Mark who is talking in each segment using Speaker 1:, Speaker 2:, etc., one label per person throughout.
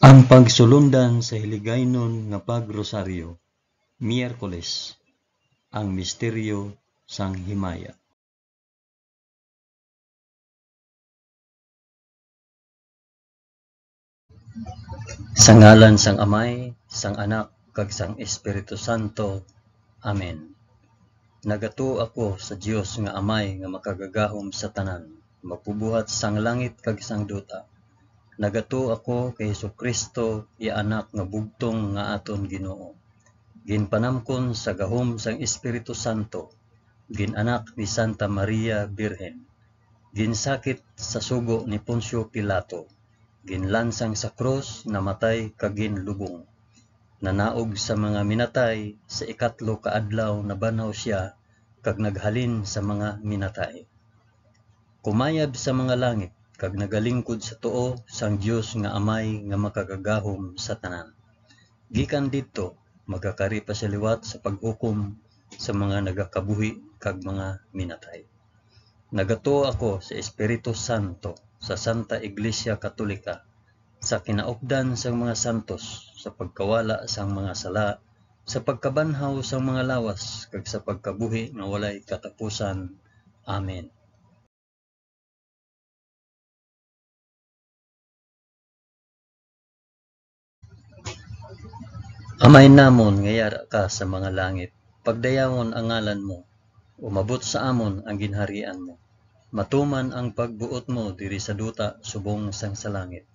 Speaker 1: Ang pagsulundan sa hiligaynon nga pagrosaryo, Miyerkules, ang misteryo sang himaya. Sa ngalan sang Amay, sang Anak, kag sang Espiritu Santo. Amen. Nagato ako sa Dios nga Amay nga makagagahom sa tanan, magbubuhat sang langit kag sang duta. Nagato ako kay Jesucristo, iya anak nga bugtong nga aton Ginoo. Ginpanamkon sa gahom sang Espiritu Santo, ginanak ni Santa Maria Birhen, ginsakit sa sugo ni Poncio Pilato, ginlansang sa krus, namatay kag ginlubong. Nanaog sa mga minatay, sa ikatlo ka adlaw nabanhaw siya kag naghalin sa mga minatay. Kumayab sa mga langit kag nagalingkod sa tuo sang Dios nga Amay nga makagagahom sa tanan. Gikan didto magakari pa sa liwat sa paghukom sa mga nagakabuhi kag mga minatay. Nagato ako sa Espiritu Santo, sa Santa Iglesia Katolika, sa kinaupdan sang mga santos, sa pagkawala sang mga sala, sa pagkabanhaw sang mga lawas, kag sa pagkabuhi nga walay katapusan. Amen. Amay namon nga yara ka sa mga langit, pagdayawon ang ngalan mo, umabot sa amon ang ginharian mo. Matuman ang pagbuot mo diri sa duta subong sang sa langit.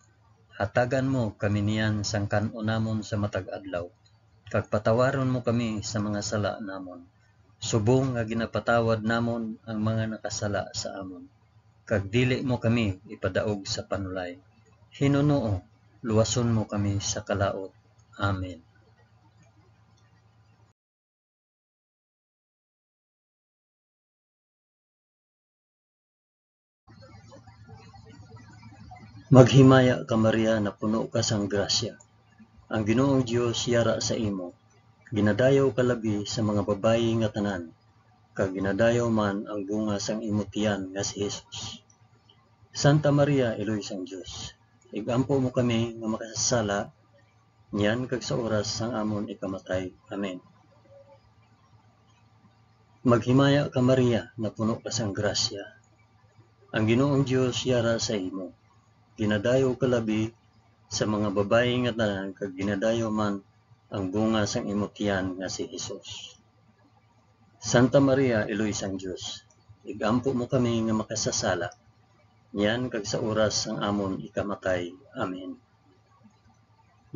Speaker 1: Hatagan mo kami niyan sang kan-o namon sa matag adlaw, kag patawaron mo kami sa mga sala namon. Subong nga ginapatawad namon ang mga nakasala sa amon. Kag dili mo kami ipadaog sa panulay. Hinunoo, luwason mo kami sa kalaot. Amen. Maghimaya ka Maria na puno ka sang grasya. Ang Ginoong Dios yara sa imo. Ginadayaw ka labi sa mga babayi nga tanan, kag ginadayaw man ang bunga sang imo tiyan nga si Jesus. Santa Maria, Iloy sang Dios, igampo mo kami nga makasasala, niyan kag sa oras sang amon ikamatay. Amen. Maghimaya ka Maria na puno ka sang grasya. Ang Ginoong Dios yara sa imo. Ginadayaw ka labi sa mga babayi nga tanan, kag ginadayaw man ang bunga sang imo tiyan nga si Jesus. Santa Maria, Iloy sang Dios, igampo mo kami nga makasasala, niyan kag sa oras sang amon ikamatay. Amen.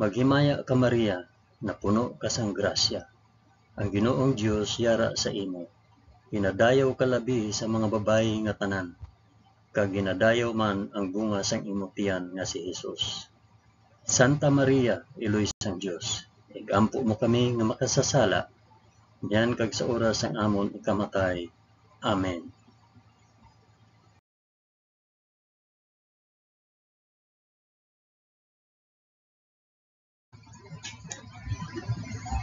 Speaker 1: Maghimaya ka Maria na puno ka sang grasya. Ang Ginoong Dios yara sa imo. Ginadayaw ka labi sa mga babayi nga tanan, kag ginadayaw man ang bunga sang imo tiyan nga si Jesus. Santa Maria, Iloy sang Dios, igampo mo kami nga makasasala, niyan kag sa oras sang amon ikamatay. Amen.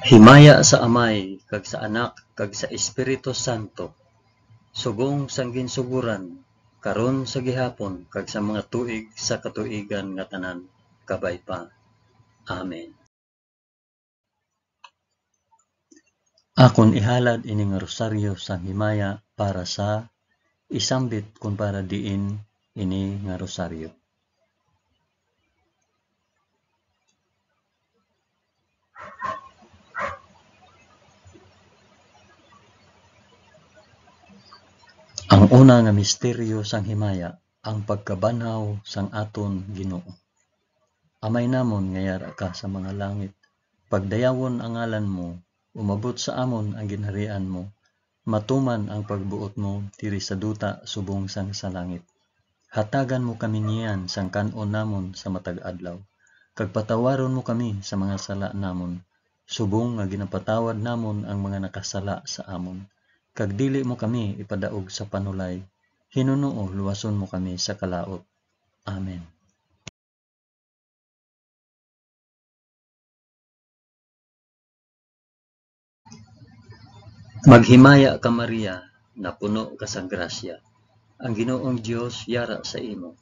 Speaker 1: Himaya sa Amay, kag sa Anak, kag sa Espiritu Santo, subong sang ginsuguran, karon sa gihapon, kag sa mga tuig sa katuigan nga tanan, kabay pa. Amen. Akon ihalad ini nga rosaryo sang himaya para sa isambit kung para diin ini nga rosaryo. Ang una nga misteryo sang himaya, ang pagkabanhaw sang aton Ginoo. Amay namon nga yara ka sa mga langit, pagdayawon ang ngalan mo, umabot sa amon ang ginharian mo, matuman ang pagbuot mo diri sa duta subong sang sa langit. Hatagan mo kami niyan sang kan-on namon sa matag adlaw, kag patawaron mo kami sa mga sala namon, subong nga ginapatawad namon ang mga nakasala sa amon. Kag dili mo kami ipadaog sa panulay, hinunoo luwason mo kami sa kalaot. Amen. Maghimaya ka Maria na puno ka sang grasya. Ang Ginoong Dios yara sa imo.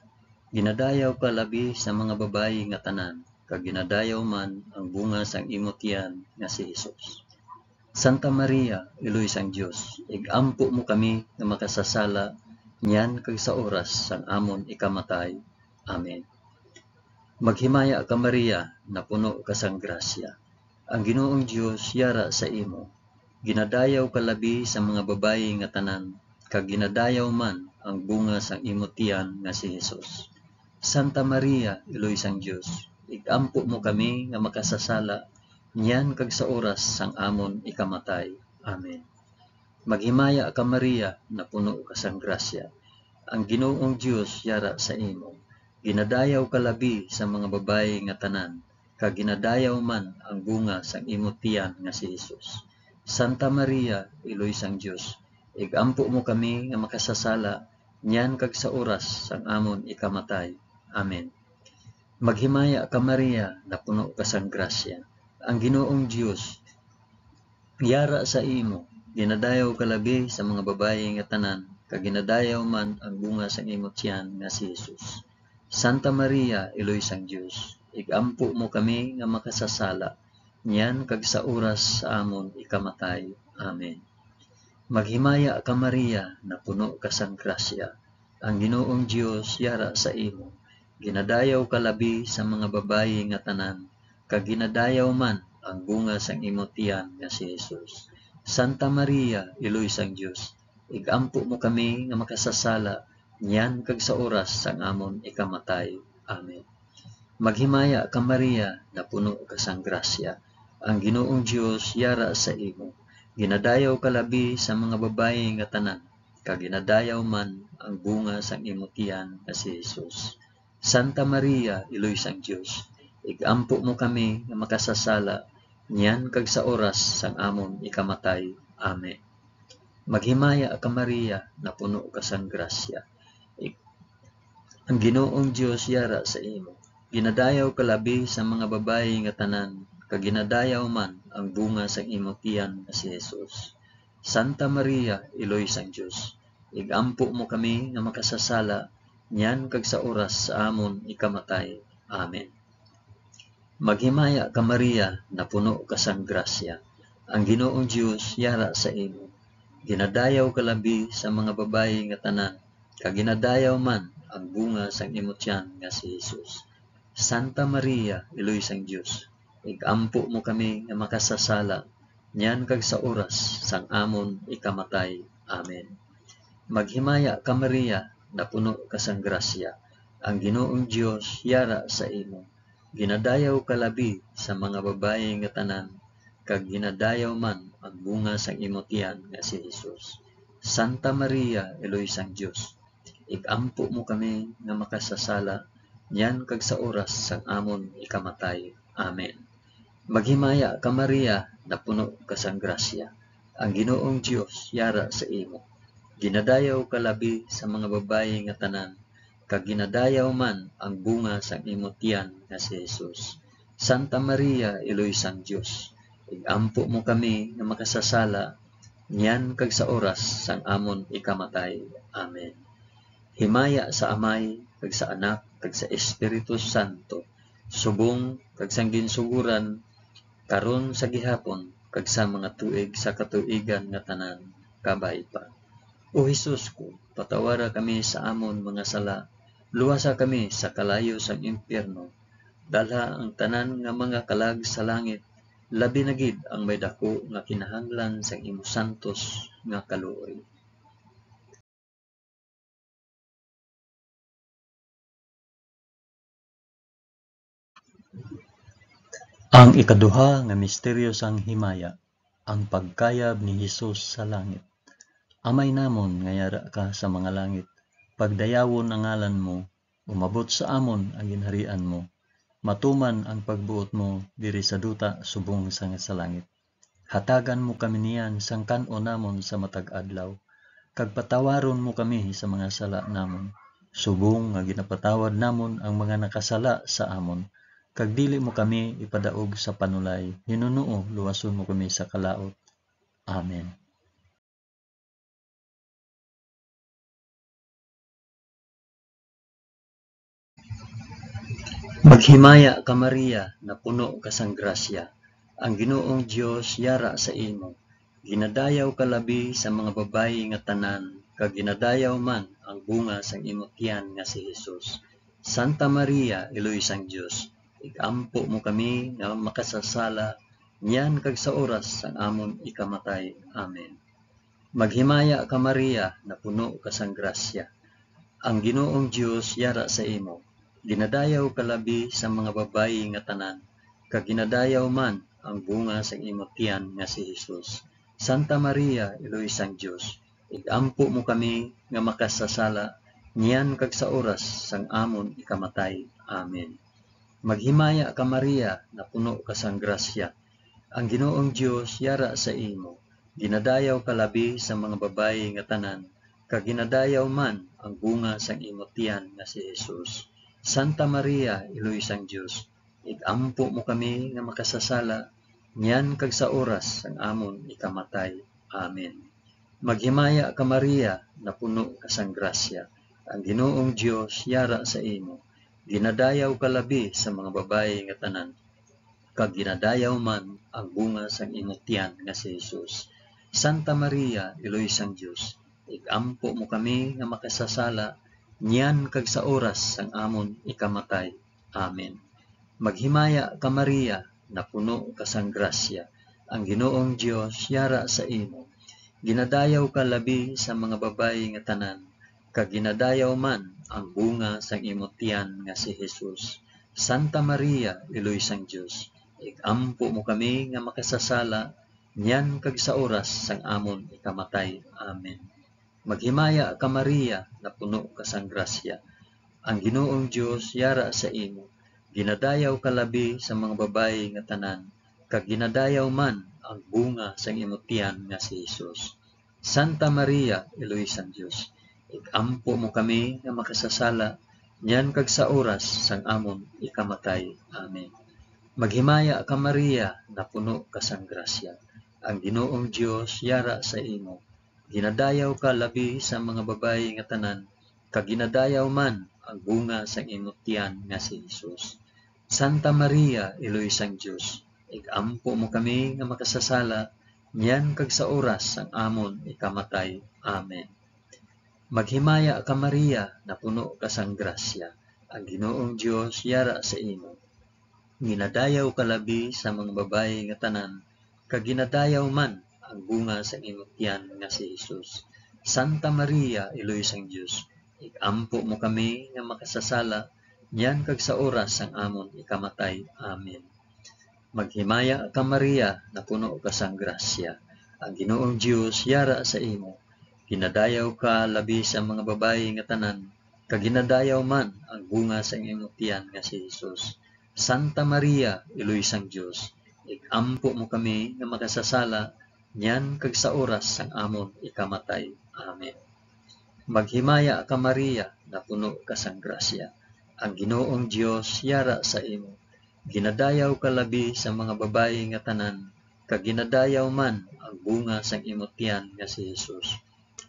Speaker 1: Ginadayaw ka labi sa mga babayi nga tanan, kag ginadayaw man ang bunga sang imong tiyan nga si Hesus. Santa Maria, Iloy sang Dios, igampo mo kami nga makasasala niyan kag sa oras sang amon ikamatay. Amen. Maghimaya ka Maria, na puno ka sang grasya. Ang Ginoong Dios yara sa imo. Ginadayaw ka labi sa mga babayi nga tanan, kag ginadayaw man ang bunga sang imo tiyan nga si Hesus. Santa Maria, Iloy sang Dios, igampo mo kami nga makasasala niyan kag sa oras sang amon ikamatay. Amen. Maghimaya ka Maria, na puno ka sang grasya. Ang Ginoong Dios yara sa imo. Ginadayaw ka labi sa mga babayi nga tanan, kag ginadayaw man ang bunga sang imo tiyan nga si Hesus. Santa Maria, Iloy sang Dios, igampo mo kami nga makasasala niyan kag sa oras sang amon ikamatay. Amen. Maghimaya ka Maria, na puno ka sang grasya. Ang Ginoong Dios yara sa imo. Ginadayaw ka labi sa mga babayi nga tanan, kag ginadayaw man ang bunga sang imo tiyan nga si Hesus. Santa Maria, Iloy sang Dios, igampo mo kami nga makasasala niyan kag sa oras sa amon ikamatay. Amen. Maghimaya ka Maria, na puno ka sang grasya. Ang Ginoong Dios yara sa imo. Ginadayaw ka labi sa mga babayi nga tanan, kag ginadayaw man ang bunga sang imo tiyan nga si Hesus. Santa Maria, Iloy sang Dios, igampo mo kami nga makasasala niyan kag sa oras sang amon ikamatay. Amen. Maghimaya ka Maria, na puno ka sang grasya. Ang Ginoong Dios yara sa imo. Ginadayaw ka labi sa mga babayi nga tanan, kag ginadayaw man ang bunga sang imo tiyan nga si Hesus. Santa Maria, Iloy sang Dios, igampo mo kami nga makasasala niyan kag sa oras sang amon ikamatay. Amen. Maghimaya ka Maria, na puno ka sang grasya. Ang Ginoong Dios yara sa imo. Ginadayaw ka labi sa mga babayi nga tanan, kag ginadayaw man ang bunga sang imo tiyan nga si Hesus. Santa Maria, Iloy sang Dios, igampo mo kami nga makasasala niyan kag sa oras sa amon ikamatay. Amen. Maghimaya ka Maria, na puno ka sang grasya. Ang Ginoong Dios yara sa imo. Ginadayaw ka labi sa mga babayi nga tanan, kag ginadayaw man ang bunga sang imo tiyan nga si Hesus. Santa Maria, Iloy sang Dios, igampo mo kami nga makasasala niyan kag sa oras sang amon ikamatay. Amen. Maghimaya ka Maria, na puno ka sang grasya. Ang Ginoong Dios yara sa imo. Ginadayaw ka labi sa mga babayi nga tanan, kag ginadayaw man ang bunga sang imo tiyan nga si Hesus. Santa Maria, Iloy sang Dios, igampo mo kami nga makasasala niyan kag sa oras sang amon ikamatay. Amen. Maghimaya ka Maria, na puno ka sang grasya. Ang Ginoong Dios yara sa imo. Ginadayaw ka labi sa mga babayi nga tanan, kag ginadayaw man ang bunga sang imo tiyan nga si Hesus. Santa Maria, Iloy sang Dios, igampo mo kami nga makasasala niyan kag sa oras sang amon ikamatay. Amen. Himaya sa Amay, kag sa Anak, kag sa Espiritu Santo, subong kag sang ginsuguran karon sa gihapon kag sa mga tuig sa katuigan nga tanan. Kabay pa. O Hesus ko, patawara kami sa amon mga sala, luwasa kami sa kalayo sang impyerno, dalha ang tanan nga mga kalag sa langit, labi na gid ang may dako nga kinahanglan sang imo santos nga kaluoy. Ang ikaduha nga misteryo sang himaya, ang pagkayab ni Hesus sa langit. Amay namon nga yara ka sa mga langit, pagdayawon ang ngalan mo, umabot sa amon ang ginharian mo, matuman ang pagbuot mo diri sa duta subong sa langit. Hatagan mo kami niyan sang kan-o namon sa matag adlaw, kag patawaron mo kami sa mga sala namon, subong nga ginapatawad namon ang mga nakasala sa amon, kag dili mo kami ipadaog sa panulay, Hinuno luwason mo kami sa kalaot. Amen. Maghimaya ka Maria, na puno ka sang grasya. Ang Ginoong Dios yara sa imo. Ginadayaw ka labi sa mga babayi nga tanan, kag ginadayaw man ang bunga sang imong tiyan nga si Jesus. Santa Maria, Iloy sang Dios, igampo mo kami nga makasasala, niyan kag sa oras sang amon ikamatay. Amen. Maghimaya ka Maria, na puno ka sang grasya. Ang Ginoong Dios yara sa imo. Ginadayaw ka labi sa mga babayi nga tanan, kag ginadayaw man ang bunga sang imong tiyan nga si Jesus. Santa Maria, Iloy sang Dios, igampo mo kami nga makasasala, niyan kag sa oras sang amon ikamatay. Amen. Maghimaya ka Maria, na puno ka sang grasya. Ang Ginoong Dios yara sa imo. Ginadayaw ka labi sa mga babayi nga tanan, kag ginadayaw man ang bunga sang imong tiyan nga si Jesus. Santa Maria, Iloy sang Dios, igampo mo kami nga makasasala, niyan kag sa oras sang amon ikamatay. Amen. Maghimaya ka Maria, na puno ka sang grasya. Ang Ginoong Dios yara sa imo. Ginadayaw ka labi sa mga babayi nga tanan, kag ginadayaw man ang bunga sang imong tiyan nga si Jesus. Santa Maria, Iloy sang Dios, igampo mo kami nga makasasala, niyan kag sa oras sang amon ikamatay. Amen. Maghimaya ka Maria, na puno ka sang grasya. Ang Ginoong Dios yara sa imo. Ginadayaw ka labi sa mga babayi nga tanan, kag ginadayaw man ang bunga sang imong tiyan nga si Jesus. Santa Maria, Iloy sang Dios, igampo mo kami nga makasasala, niyan kag sa oras sang amon ikamatay. Amen. Maghimaya ka Maria, na puno ka sang grasya. Ang Ginoong Dios yara sa imo. Ginadayaw ka labi sa mga babayi nga tanan, kag ginadayaw man ang bunga sang imong tiyan nga si Jesus. Santa Maria, Iloy sang Dios, igampo mo kami nga makasasala, niyan kag sa oras sang amon ikamatay. Amen. Maghimaya ka Maria, na puno ka sang grasya. Ang Ginoong Dios yara sa imo. Ginadayaw ka labi sa mga babayi nga tanan, kag ginadayaw man ang bunga sang imong tiyan nga si Jesus. Santa Maria, Iloy sang Dios, igampo mo kami nga makasasala, niyan kag sa oras sang amon ikamatay. Amen. Maghimaya ka Maria, na puno ka sang grasya. Ang Ginoong Dios yara sa imo. Ginadayaw ka labi sa mga babayi nga tanan, kag ginadayaw man ang bunga sa imong tiyan nga si Jesus. Santa Maria, Iloy sang Dios, igampo mo kami nga makasasala, niyan kag sa oras sang amon ikamatay. Amen. Maghimaya ka Maria, na puno ka sang grasya. Ang Ginoong Dios yara sa imo. Ginadayaw ka labi sa mga babayi nga tanan, kag ginadayaw man ang bunga sa imong tiyan nga si Jesus. Santa Maria, Iloy sang Dios, igampo mo kami nga makasasala, niyan kag sa oras sang amon ikamatay. Amen. Maghimaya ka Maria, na puno ka sang grasya. Ang Ginoong Dios yara sa imo. Ginadayaw ka labi sa mga babayi nga tanan, kag ginadayaw man ang bunga sang imong tiyan nga si Jesus.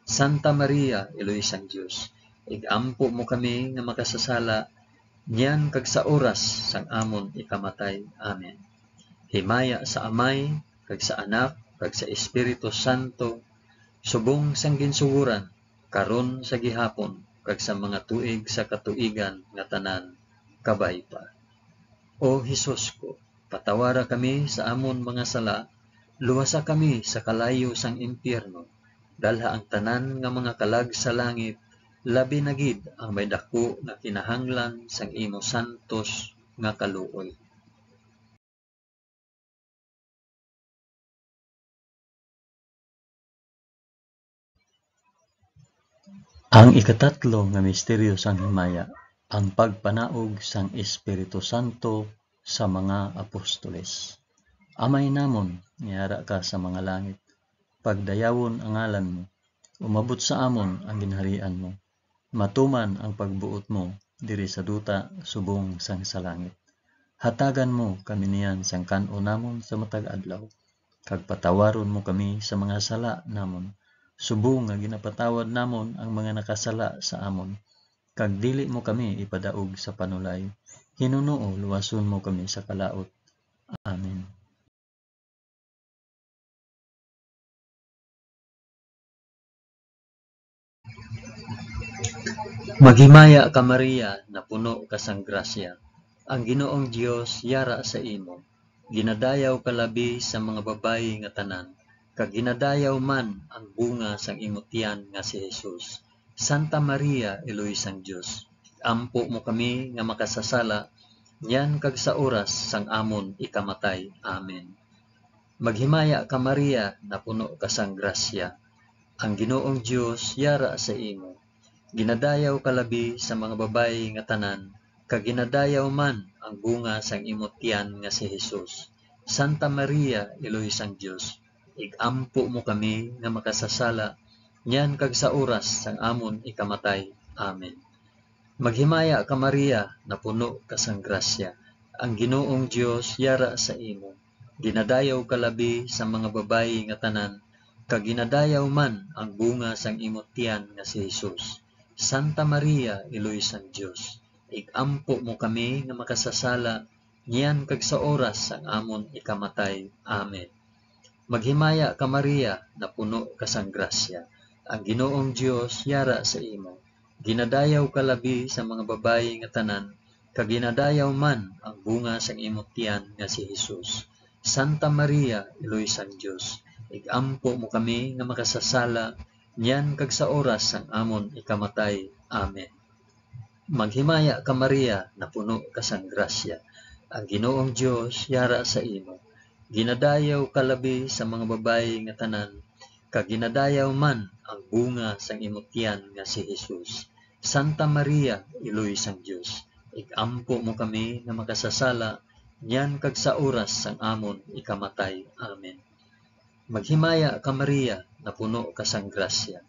Speaker 1: Santa Maria, Iloy sang Dios, igampo mo kami nga makasasala, niyan kag sa oras sang amon ikamatay. Amen. Himaya sa Amay, kag sa Anak, kag sa Espiritu Santo, subong sang ginsuguran, karon sa gihapon, kag sa mga tuig sa katuigan nga tanan, kabay pa. O Hesus ko, patawara kami sa amon mga sala, luwasa kami sa kalayo sang impyerno, dalha ang tanan nga mga kalag sa langit, labi na gid ang may dako nga kinahanglan sang imo santos nga kaluoy. Ang ikatatlo nga misteryo sang himaya, ang pagpanaog sang Espiritu Santo sa mga apostoles. Amay namon, niyara ka sa mga langit, pagdayawon ang ngalan mo, umabot sa amon ang ginharian mo, matuman ang pagbuot mo diri sa duta subong sang sa langit. Hatagan mo kami niyan sang kan-o namon sa matag adlaw, kag patawaron mo kami sa mga sala namon, subong nga ginapatawad namon ang mga nakasala sa amon, kag dili mo kami ipadaog sa panulay, Hinunoo, luwason mo kami sa kalaot. Amen. Maghimaya ka Maria, na puno ka sang grasya. Ang Ginoong Dios yara sa imo. Ginadayaw ka labi sa mga babayi nga tanan, kag ginadayaw man ang bunga sang imong tiyan nga si Jesus. Santa Maria, Eloy sang Dios, ampo mo kami nga makasasala, yan kag sa oras sang amon ikamatay. Amen. Maghimaya ka Maria, na puno ka sang grasya. Ang Ginoong Dios yara sa imo. Ginadayaw ka labi sa mga babayi nga tanan, kag ginadayaw man ang bunga sang imong tiyan nga si Jesus. Santa Maria, Eloy sang Dios, igampo mo kami nga makasasala, nyan kag sa oras sang amon ikamatay. Amen. Maghimaya ka Maria, na puno ka sang grasya. Ang Ginoong Dios yara sa imo. Ginadayaw ka labi sa mga babayi nga tanan, kag ginadayaw man ang bunga sang imong tiyan nga si Jesus. Santa Maria, Eloy sang Dios, igampo mo kami nga makasasala, niyan kag sa oras sang amon ikamatay. Amen. Maghimaya ka Maria, na puno ka sang grasya. Ang Ginoong Dios yara sa imo. Ginadayaw ka labi sa mga babayi nga tanan, kag ginadayaw man ang bunga sang imong tiyan nga si Jesus. Santa Maria, Eloy sang Dios, igampo mo kami nga makasasala, niyan kag sa oras sang amon ikamatay. Amen. Maghimaya ka Maria, na puno ka sang grasya. Ang Ginoong Dios yara sa imo. Ginadayaw ka labi sa mga babayi nga tanan, kag ginadayaw man ang bunga sang imong tiyan nga si Jesus. Santa Maria, Eloy sang Dios, igampo mo kami nga makasasala, niyan kag sa oras sang amon ikamatay. Amen. Maghimaya ka Maria, na puno ka sang grasya.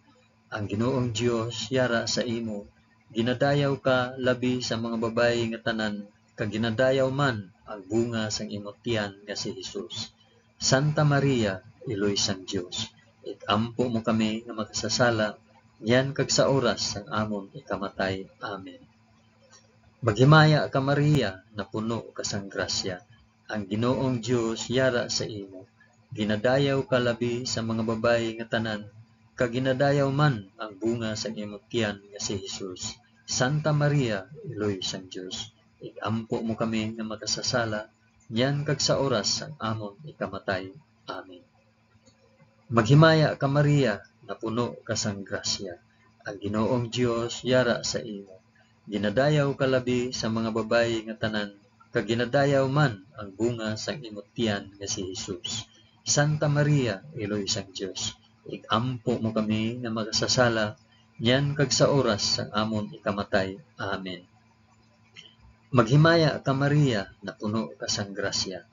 Speaker 1: Ang Ginoong Dios yara sa imo. Ginadayaw ka labi sa mga babayi nga tanan, kag ginadayaw man ang bunga sang imong tiyan nga si Jesus. Santa Maria, Eloy sang Dios, igampo mo kami nga makasasala, yan kag sa oras sang amon ikamatay. Amen. Maghimaya ka Maria, na puno ka sang grasya. Ang Ginoong Dios yara sa imo. Ginadayaw ka labi sa mga babayi nga tanan, kag ginadayaw man ang bunga sang imong tiyan nga si Jesus. Santa Maria, Eloy sang Dios, igampo mo kami nga makasasala, yan kag sa oras sang amon ikamatay. Amen. Maghimaya ka Maria, na puno ka sang grasya. Ang Ginoong Dios yara sa imo. Ginadayaw ka labi sa mga babayi nga tanan, kag ginadayaw man ang bunga sang imong tiyan nga si Jesus. Santa Maria, Eloy sang Dios, igampo mo kami nga makasasala, niyan kag sa oras sang amon ikamatay. Amen. Maghimaya ka Maria, na puno ka sang grasya.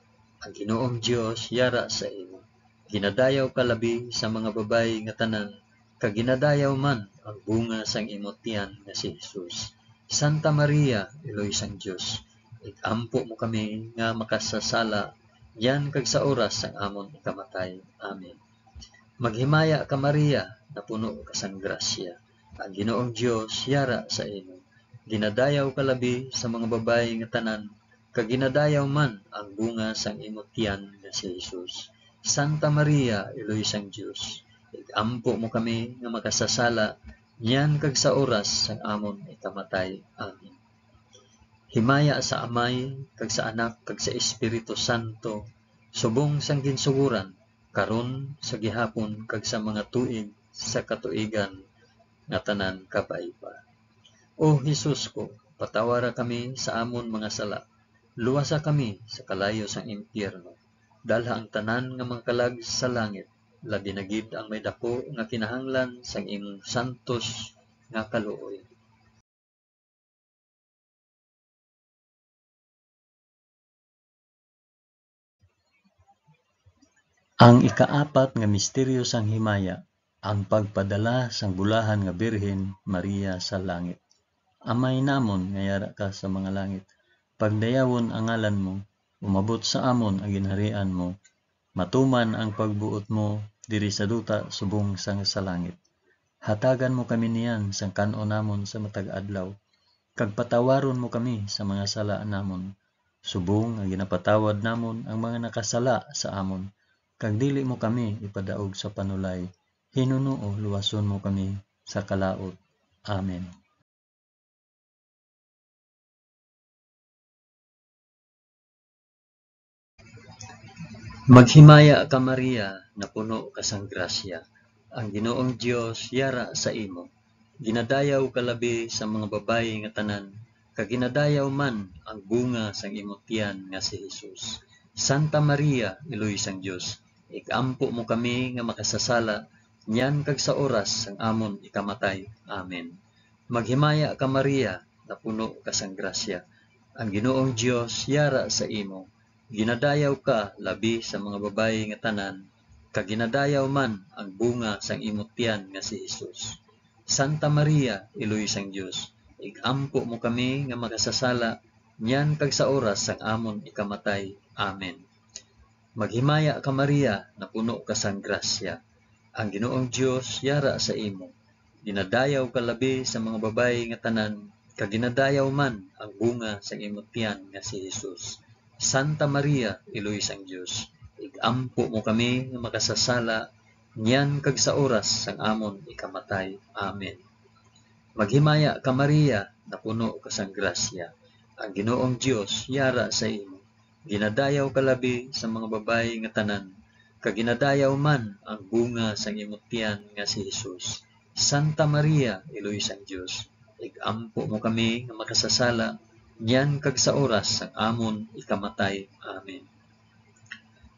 Speaker 1: Ang Ginoong Dios yara sa imo. Ginadayaw ka labi sa mga babayi nga tanan, kag ginadayaw man ang bunga sang imong tiyan nga si Jesus. Santa Maria, Eloy sang Dios, igampo mo kami nga makasasala, yan kag sa oras sang amon ikamatay. Amen. Maghimaya ka Maria, na puno ka sang grasya. Ang Ginoong Dios yara sa imo. Ginadayaw ka labi sa mga babayi nga tanan, kag ginadayaw man ang bunga sang imong tiyan nga si Jesus. Santa Maria, Eloy sang Dios, igampo mo kami nga makasasala, niyan kag sa oras sang amon ikamatay. Amen. Himaya sa Amay, kag sa Anak, kag sa Espiritu Santo, subong sang ginsuguran, karon sa gihapon, kag sa mga tuig sa katuigan nga tanan kapaipa. O Jesus ko, patawara kami sa amon mga sala, luwasa kami sa kalayo sang impyerno, dalha ang tanan nga mga kalag sa langit, labi na gid ang may dako nga kinahanglan sang imong santos nga kaluoy. Ang ikaapat nga misteryo sang himaya, ang pagpadala sang bulahan nga Birhen Maria sa langit. Amay namon nga yara ka sa mga langit, pagdayawon ang ngalan mo, umabot sa amon ang ginharian mo, matuman ang pagbuot mo diri sa duta subong sang sa langit. Hatagan mo kami niyan sang kan-o namon sa matag adlaw, kag patawaron mo kami sa mga sala namon. Subong nga ginapatawad namon ang mga nakasala sa amon, kag dili mo kami ipadaog sa panulay. Hinunoo luwason mo kami sa kalaot. Amen. Maghimaya ka Maria, na puno ka sang grasya. Ang Ginoong Dios yara sa imo. Ginadayaw ka labi sa mga babayi nga tanan, kag ginadayaw man ang bunga sang imong tiyan nga si Hesus. Santa Maria, Iloy sang Dios, ikampo mo kami nga makasasala, nyan kag sa oras sang amon ikamatay. Amen. Maghimaya ka Maria, na puno ka sang grasya. Ang Ginoong Dios yara sa imo. Ginadayaw ka labi sa mga babayi nga tanan, kag ginadayaw man ang bunga sang imong tiyan nga si Hesus. Santa Maria, Iloy sang Dios, igampo mo kami nga makasasala, nyan kag sa oras sang amon ikamatay. Amen. Maghimaya ka Maria, na puno ka sang grasya. Ang Ginoong Dios yara sa imo. Ginadayaw ka labi sa mga babayi nga tanan, kag ginadayaw man ang bunga sang imong tiyan nga si Hesus. Santa Maria, Iloy sang Dios, igampo mo kami nga makasasala, nyan kag sa oras sang amon ikamatay. Amen. Maghimaya ka Maria, na puno ka sang grasya. Ang Ginoong Dios yara sa imo. Ginadayaw ka labi sa mga babayi nga tanan, kag ginadayaw man ang bunga sang imong tiyan nga si Hesus. Santa Maria, Iloy sang Dios, igampo mo kami nga makasasala, nyan kag sa oras sang amon ikamatay. Amen.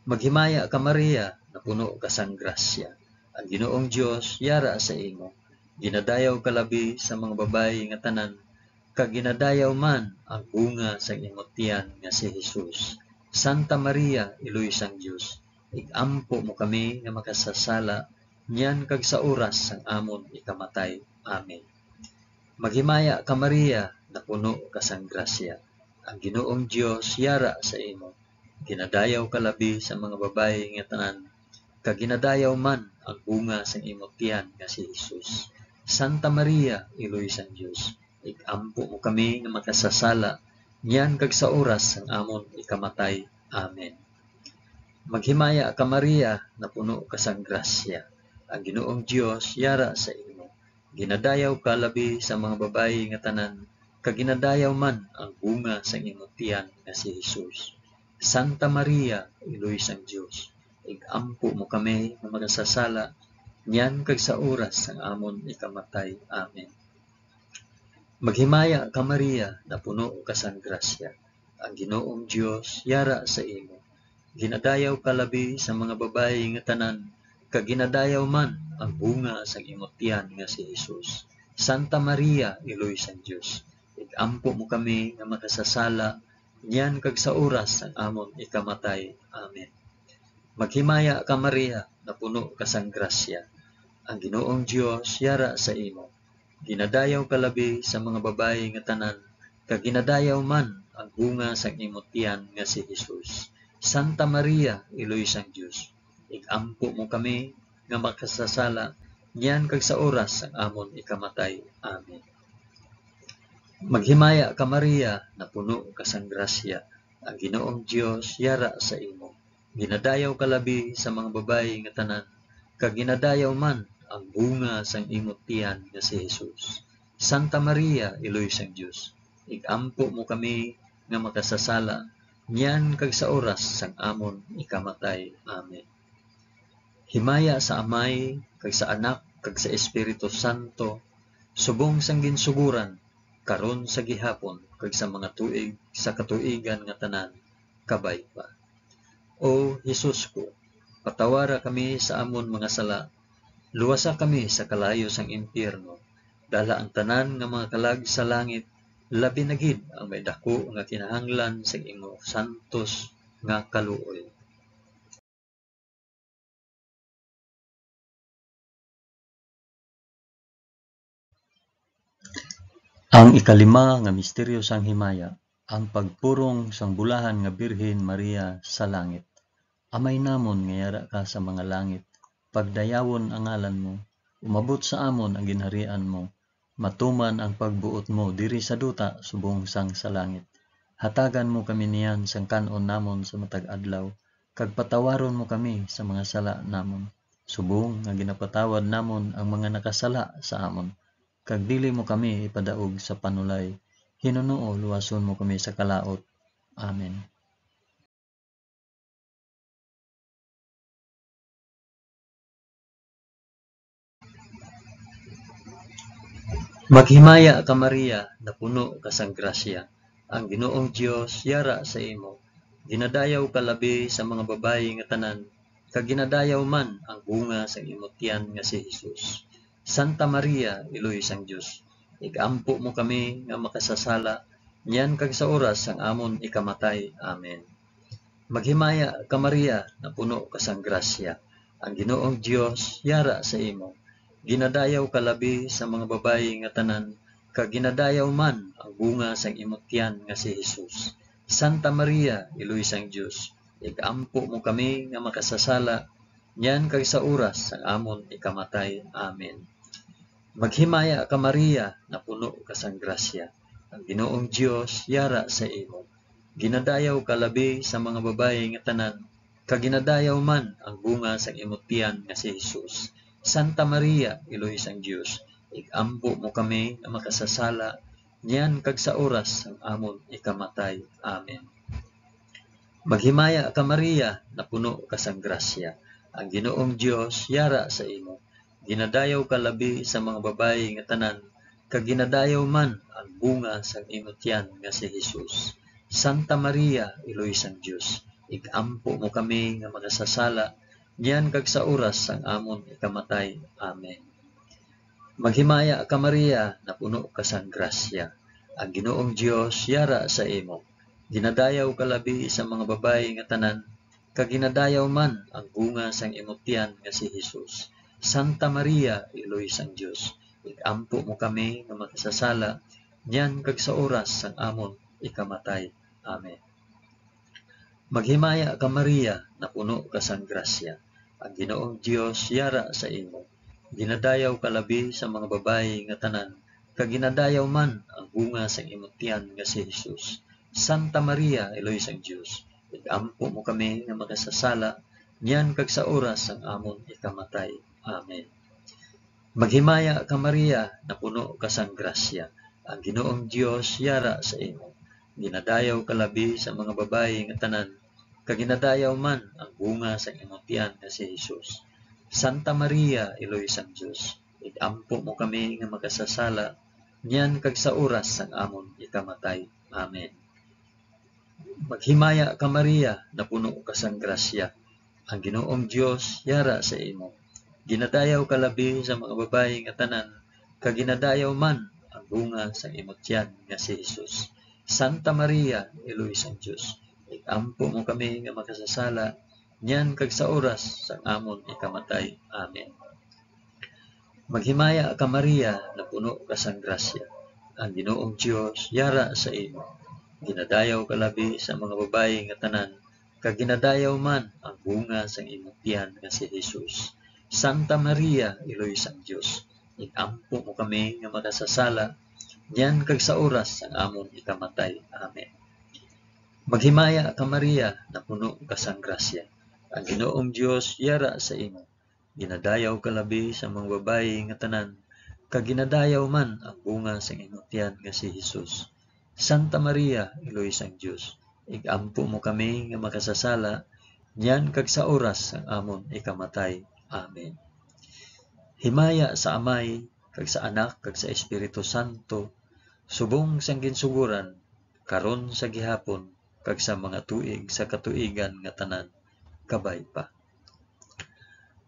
Speaker 1: Maghimaya ka Maria, na puno ka sang grasya. Ang Ginoong Dios yara sa imo. Ginadayaw ka labi sa mga babayi nga tanan, kag ginadayaw man ang bunga sang imong tiyan nga si Hesus. Santa Maria, Iloy sang Dios, igampo mo kami nga makasasala, nyan kag sa oras sang amon ikamatay. Amen. Maghimaya ka Maria, na puno ka sang grasya. Ang Ginoong Dios yara sa imo. Ginadayaw ka labi sa mga babayi nga tanan, kag ginadayaw man ang bunga sang imong tiyan nga si Hesus. Santa Maria, Iloy sang Dios, igampo mo kami nga makasasala, nyan kag sa oras sang amon ikamatay. Amen. Maghimaya ka Maria, na puno ka sang grasya. Ang Ginoong Dios yara sa imo. Ginadayaw ka labi sa mga babayi nga tanan, kag ginadayaw man ang bunga sang imong tiyan nga si Hesus. Santa Maria, Iloy sang Dios, igampo mo kami nga makasasala, nyan kag sa oras sang amon ikamatay. Amen. Maghimaya ka Maria, na puno ka sang grasya. Ang Ginoong Dios yara sa imo. Ginadayaw ka labi sa mga babayi nga tanan, kag ginadayaw man ang bunga sang imong tiyan nga si Hesus. Santa Maria, Iloy sang Dios, igampo mo kami nga makasasala, nyan kag sa oras sang amon ikamatay. Amen. Maghimaya ka Maria, na puno ka sang grasya. Ang Ginoong Dios yara sa imo. Ginadayaw ka labi sa mga babayi nga tanan, kag ginadayaw man ang bunga sang imong tiyan nga si Hesus. Santa Maria, Iloy sang Dios, igampo mo kami nga makasasala, nyan kag sa oras sang amon ikamatay. Amen. Maghimaya ka Maria, na puno ka sang grasya. Ang Ginoong Dios yara sa imo. Ginadayaw ka labi sa mga babayi nga tanan, kag ginadayaw man ang bunga sang imong tiyan nga si Hesus. Santa Maria, Iloy sang Dios, igampo mo kami nga makasasala, nyan kag sa oras sang amon ikamatay. Amen. Himaya sa Amay, kag sa Anak, kag sa Espiritu Santo, subong sang ginsuguran, karon sa gihapon, kag sa mga tuig sa katuigan nga tanan, kabay pa. O Hesus ko, patawara kami sa amon mga sala, luwasa kami sa kalayo sang impyerno, dala ang tanan nga mga kalag sa langit, labi na gid ang may dako nga kinahanglan sa imong santos nga kaluoy. Ang ikalima nga misteryo sang himaya, ang pagpurong sang bulahan nga Birhen Maria sa langit. Amay namon nga yara ka sa mga langit, pagdayawon ang ngalan mo, umabot sa amon ang ginharian mo, Matuman ang pagbuot mo diri sa duta subong sang sa langit. Hatagan mo kami niyan sang kanon namon sa matag adlaw, kag patawaron mo kami sa mga sala namon. Subong nga ginapatawad namon ang mga nakasala sa amon. Kag dili mo kami ipadaog sa panulay. Hinunoo luwason mo kami sa kalaot. Amen. Maghimaya ka Maria, na puno ka sang grasya. Ang Ginoong Dios yara sa imo. Ginadayaw ka labi sa mga babayi nga tanan, kag ginadayaw man ang bunga sang imong tiyan nga si Hesus. Santa Maria, Iloy sang Dios, igampo mo kami nga makasasala, niyan kag sa oras sang amon ikamatay. Amen. Maghimaya ka Maria, na puno ka sang grasya. Ang Ginoong Dios yara sa imo. Ginadayaw ka labi sa mga babayi nga tanan, kag ginadayaw man ang bunga sang imong tiyan nga si Hesus. Santa Maria, Iloy sang Dios, igampo mo kami nga makasasala, niyan kag sa oras sang amon ikamatay. Amen. Maghimaya ka Maria, na puno ka sang grasya. Ang Ginoong Dios yara sa imo. Ginadayaw ka labi sa mga babayi nga tanan, kag ginadayaw man ang bunga sang imong tiyan nga si Hesus. Santa Maria, Iloy sang Dios, igampo mo kami nga makasasala, niyan kag sa oras sang amon ikamatay. Amen. Maghimaya ka Maria, na puno ka sang grasya. Ang Ginoong Dios yara sa imo. Ginadayaw ka labi sa mga babayi nga tanan, kag ginadayaw man ang bunga sang imong tiyan nga si Hesus. Santa Maria, Iloy sang Dios, igampo mo kami nga makasasala, niyan kag sa oras sang amon ikamatay. Amen. Maghimaya ka Maria, na puno ka sang grasya. Ang Ginoong Dios yara sa imo. Ginadayaw ka labi sa mga babayi nga tanan, kag ginadayaw man ang bunga sang imong tiyan nga si Hesus. Santa Maria, Iloy sang Dios, igampo mo kami nga makasasala, niyan kag sa oras sang amon ikamatay. Amen. Maghimaya ka Maria, na puno ka sang grasya. Ang Ginoong Dios yara sa imo. Ginadayaw ka labi sa mga babayi nga tanan, kag ginadayaw man ang bunga sang imong tiyan nga si Hesus. Santa Maria, Iloy sang Dios, igampo mo kami nga makasasala, niyan kag sa oras sang amon ikamatay. Amen. Maghimaya ka Maria, na puno ka sang grasya. Ang Ginoong Dios yara sa imo. Ginadayaw ka labi sa mga babayi nga tanan, kag ginadayaw man ang bunga sang imong tiyan nga si Hesus. Santa Maria, Iloy sang Dios, igampo mo kami nga makasasala, niyan kag sa oras sang amon ikamatay. Amen. Maghimaya ka Maria, na puno ka sang grasya. Ang Ginoong Dios yara sa imo. Ginadayaw ka labi sa mga babayi nga tanan, kag ginadayaw man ang bunga sang imong tiyan nga si Hesus. Santa Maria, Iloy sang Dios, igampo mo kami nga makasasala, niyan kag sa oras sang amon ikamatay. Amen. Maghimaya ka Maria, na puno ka sang grasya. Ang Ginoong Dios yara sa imo. Ginadayaw ka labi sa mga babayi nga tanan, kag ginadayaw man ang bunga sang imong tiyan nga si Hesus. Santa Maria, Iloy sang Dios, igampo mo kami nga makasasala, niyan kag sa oras sang amon ikamatay. Amen. Maghimaya ka Maria, na puno ka sang grasya. Ang Ginoong Dios yara sa imo. Ginadayaw ka labi sa mga babayi nga tanan, kag ginadayaw man ang bunga sang imong tiyan nga si Hesus. Santa Maria, Iloy sang Dios, igampo mo kami nga makasasala, niyan kag sa oras sang amon ikamatay. Amen. Himaya sa Amay, kag sa Anak, kag sa Espiritu Santo, subong sang ginsuguran, karon sa gihapon, kag sa mga tuig sa katuigan nga tanan, kabay pa.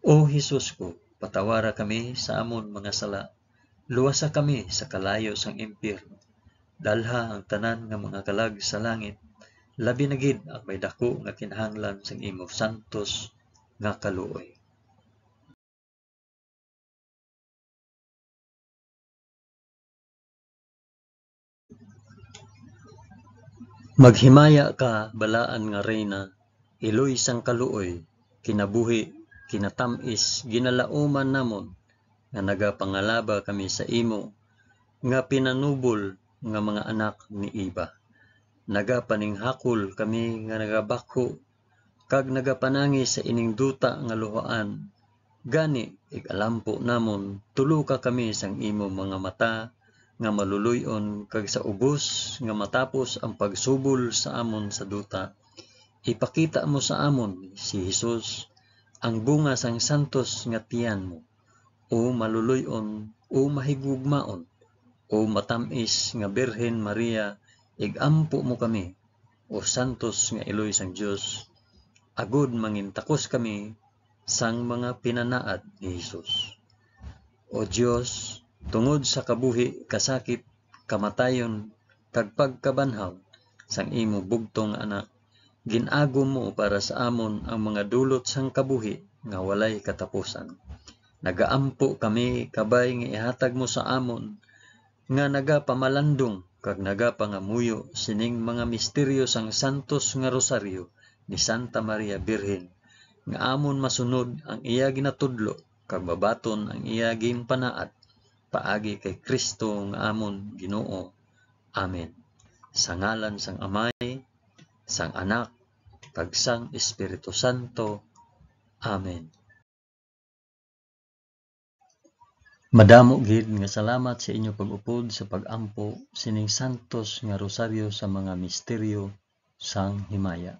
Speaker 1: O Hesus ko, patawara kami sa amon mga sala, luwasa kami sa kalayo sang impyerno, dalha ang tanan nga mga kalag sa langit, labi na gid ang may dako nga kinahanglan sang imo santos nga kaluoy. Maghimaya ka balaan nga reyna, Iloy sang kaluoy, kinabuhi, kinatamis, ginalauman namon, nga nagapangalaba kami sa imo, nga pinanubol nga mga anak ni Eva. Nagapaninghakol kami nga nagabakho kag nagapanangi sa ining duta nga luhaan. Gani igalampo namon tulo ka kami sang imo mga mata nga maluluyon kag sa ubos nga matapos ang pagsubol sa amon sa duta. Ipakita mo sa amon si Jesus ang bunga sang santos nga tiyan mo, o maluluyon o mahigugmaon o matamis nga Birhen Maria, igampo mo kami, o santos nga iloy sang Dios, agud mangintakos kami sang mga pinanaad ni Jesus. O Dios, tungod sa kabuhi, kasakit, kamatayon, kag pagkabanhaw sang imo bugtong anak, ginago mo para sa amon ang mga dulot sang kabuhi nga walay katapusan. Nagaampo kami kabay nga ihatag mo sa amon nga nagapamalandong kag nagapangamuyo sining mga misteryo sang santos nga rosaryo ni Santa Maria Birhen, nga amon masunod ang iya ginatudlo kag babaton ang iya ginpanaad paagi kay Kristo nga amon Ginoo. Amen. Sa ngalan sang Amay, sang Anak, kag sang Espiritu Santo. Amen. Madamo gid nga salamat sa inyo pag-upod sa pag-ampo sining santos nga rosaryo sa mga misteryo sang himaya.